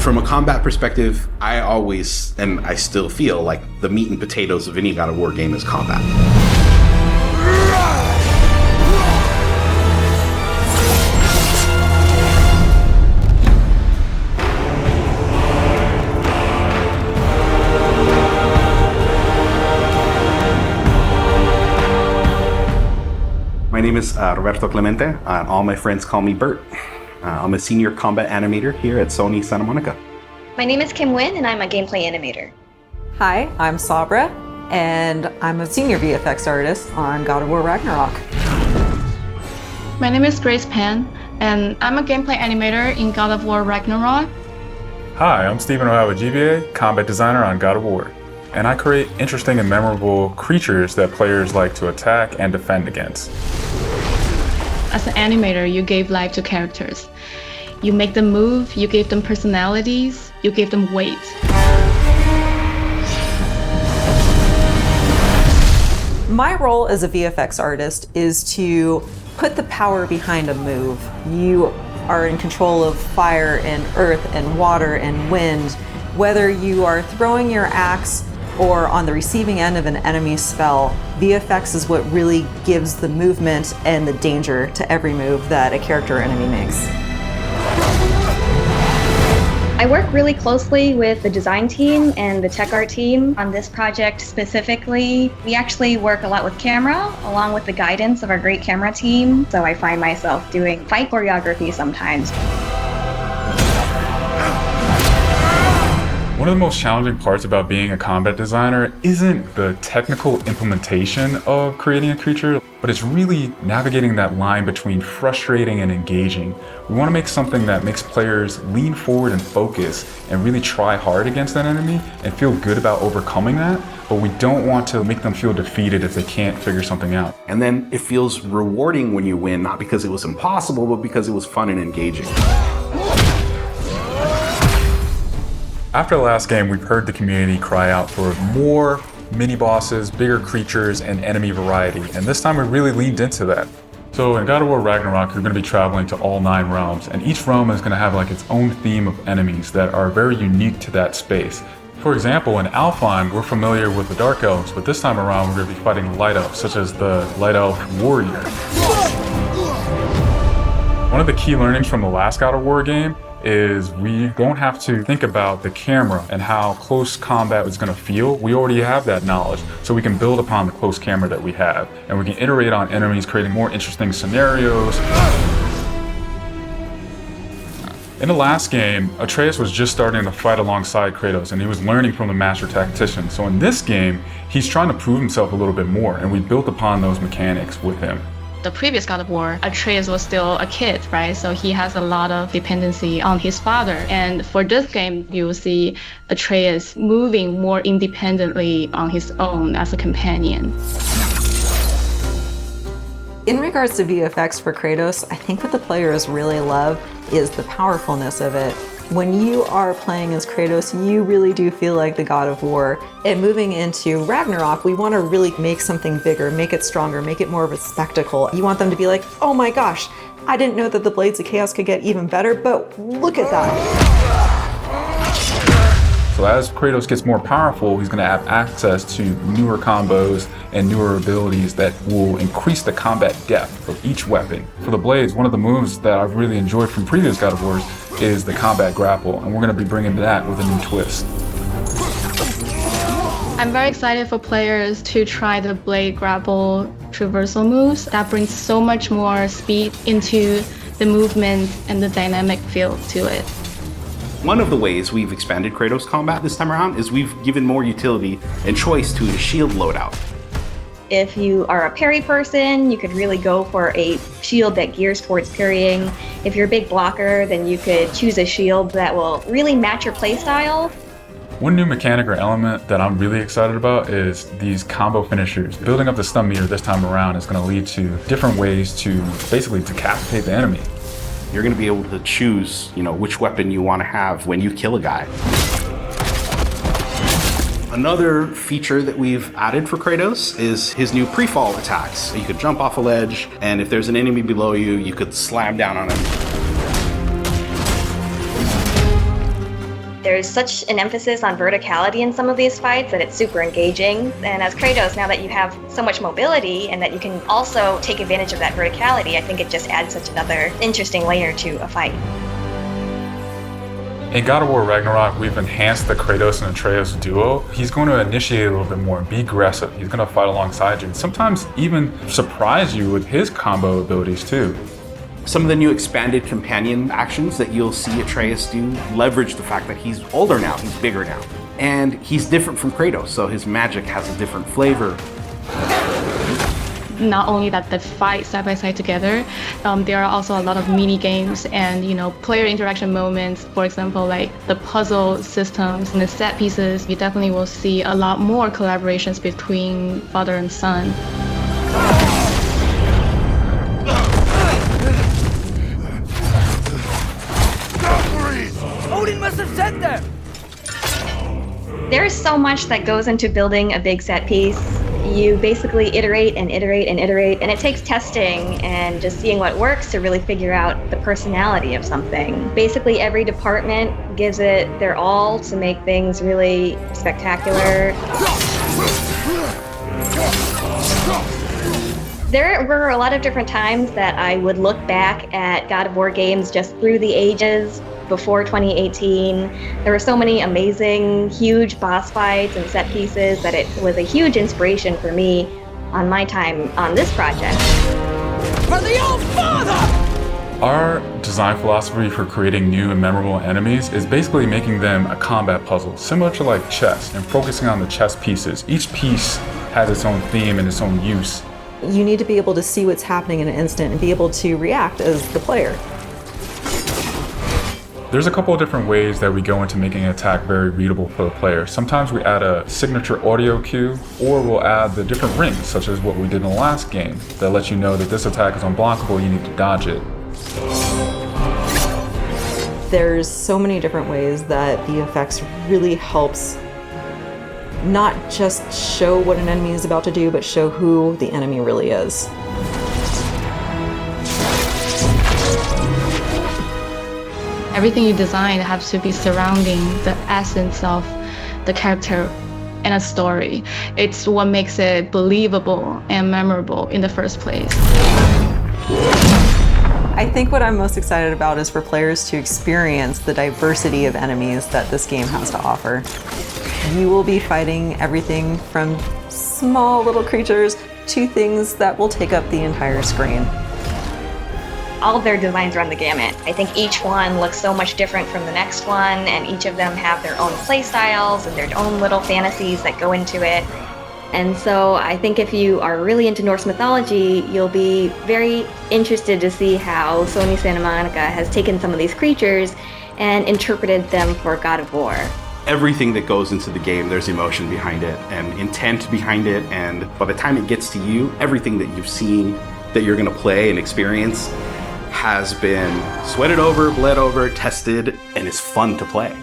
From a combat perspective, I always, and I still feel like the meat and potatoes of any God of War game is combat. My name is Roberto Clemente. All my friends call me Bert. I'm a senior combat animator here at Sony Santa Monica. My name is Kim Wynn, and I'm a gameplay animator. Hi, I'm Sabra, and I'm a senior VFX artist on God of War Ragnarok. My name is Grace Pan, and I'm a gameplay animator in God of War Ragnarok. Hi, I'm Stephen O'Hara, GBA, combat designer on God of War. And I create interesting and memorable creatures that players like to attack and defend against. As an animator, you gave life to characters. You make them move, you give them personalities, you give them weight. My role as a VFX artist is to put the power behind a move. You are in control of fire and earth and water and wind. Whether you are throwing your axe or on the receiving end of an enemy spell, VFX is what really gives the movement and the danger to every move that a character or enemy makes. I work really closely with the design team and the tech art team on this project specifically. We actually work a lot with camera, along with the guidance of our great camera team, so I find myself doing fight choreography sometimes. One of the most challenging parts about being a combat designer isn't the technical implementation of creating a creature, but it's really navigating that line between frustrating and engaging. We want to make something that makes players lean forward and focus and really try hard against an enemy and feel good about overcoming that, but we don't want to make them feel defeated if they can't figure something out. And then it feels rewarding when you win, not because it was impossible, but because it was fun and engaging. After the last game, we've heard the community cry out for more mini-bosses, bigger creatures, and enemy variety, and this time we really leaned into that. So in God of War Ragnarok, you're going to be traveling to all 9 realms, and each realm is going to have like its own theme of enemies that are very unique to that space. For example, in Alfheim, we're familiar with the Dark Elves, but this time around we're going to be fighting the Light Elves, such as the Light Elf Warrior. One of the key learnings from the last God of War game is we don't have to think about the camera and how close combat is going to feel. We already have that knowledge, so we can build upon the close camera that we have, and we can iterate on enemies, creating more interesting scenarios. In the last game, Atreus was just starting to fight alongside Kratos, and he was learning from the master tactician. So in this game, he's trying to prove himself a little bit more, and we built upon those mechanics with him. The previous God of War, Atreus was still a kid, right? So he has a lot of dependency on his father. And for this game, you will see Atreus moving more independently on his own as a companion. In regards to VFX for Kratos, I think what the players really love is the powerfulness of it. When you are playing as Kratos, you really do feel like the God of War. And moving into Ragnarok, we want to really make something bigger, make it stronger, make it more of a spectacle. You want them to be like, oh my gosh, I didn't know that the Blades of Chaos could get even better, but look at that. So as Kratos gets more powerful, he's going to have access to newer combos and newer abilities that will increase the combat depth of each weapon. For the Blades, one of the moves that I've really enjoyed from previous God of Wars is the combat grapple, and we're going to be bringing that with a new twist. I'm very excited for players to try the blade grapple traversal moves. That brings so much more speed into the movement and the dynamic feel to it. One of the ways we've expanded Kratos combat this time around is we've given more utility and choice to his shield loadout. If you are a parry person, you could really go for a shield that gears towards parrying. If you're a big blocker, then you could choose a shield that will really match your playstyle. One new mechanic or element that I'm really excited about is these combo finishers. Building up the stun meter this time around is going to lead to different ways to basically decapitate the enemy. You're going to be able to choose, which weapon you want to have when you kill a guy. Another feature that we've added for Kratos is his new pre-fall attacks. You could jump off a ledge, and if there's an enemy below you, you could slam down on him. There's such an emphasis on verticality in some of these fights that it's super engaging. And as Kratos, now that you have so much mobility and that you can also take advantage of that verticality, I think it just adds such another interesting layer to a fight. In God of War Ragnarok, we've enhanced the Kratos and Atreus duo. He's going to initiate a little bit more, be aggressive. He's going to fight alongside you, and sometimes even surprise you with his combo abilities too. Some of the new expanded companion actions that you'll see Atreus do leverage the fact that he's older now, he's bigger now. And he's different from Kratos, so his magic has a different flavor. Not only that they fight side by side together, there are also a lot of mini games and player interaction moments. For example, like the puzzle systems and the set pieces. You definitely will see a lot more collaborations between father and son. Odin must have sent them! There's so much that goes into building a big set piece. You basically iterate and iterate and iterate, and it takes testing and just seeing what works to really figure out the personality of something. Basically, every department gives it their all to make things really spectacular. There were a lot of different times that I would look back at God of War games just through the ages. Before 2018, there were so many amazing, huge boss fights and set pieces that it was a huge inspiration for me on my time on this project. For the Old Father! Our design philosophy for creating new and memorable enemies is basically making them a combat puzzle, similar to like chess, and focusing on the chess pieces. Each piece has its own theme and its own use. You need to be able to see what's happening in an instant and be able to react as the player. There's a couple of different ways that we go into making an attack very readable for the player. Sometimes we add a signature audio cue, or we'll add the different rings, such as what we did in the last game, that lets you know that this attack is unblockable, you need to dodge it. There's so many different ways that VFX really helps not just show what an enemy is about to do, but show who the enemy really is. Everything you design has to be surrounding the essence of the character and a story. It's what makes it believable and memorable in the first place. I think what I'm most excited about is for players to experience the diversity of enemies that this game has to offer. You will be fighting everything from small little creatures to things that will take up the entire screen. All of their designs run the gamut. I think each one looks so much different from the next one, and each of them have their own play styles and their own little fantasies that go into it. And so I think if you are really into Norse mythology, you'll be very interested to see how Sony Santa Monica has taken some of these creatures and interpreted them for God of War. Everything that goes into the game, there's emotion behind it and intent behind it, and by the time it gets to you, everything that you've seen that you're going to play and experience has been sweated over, bled over, tested, and is fun to play.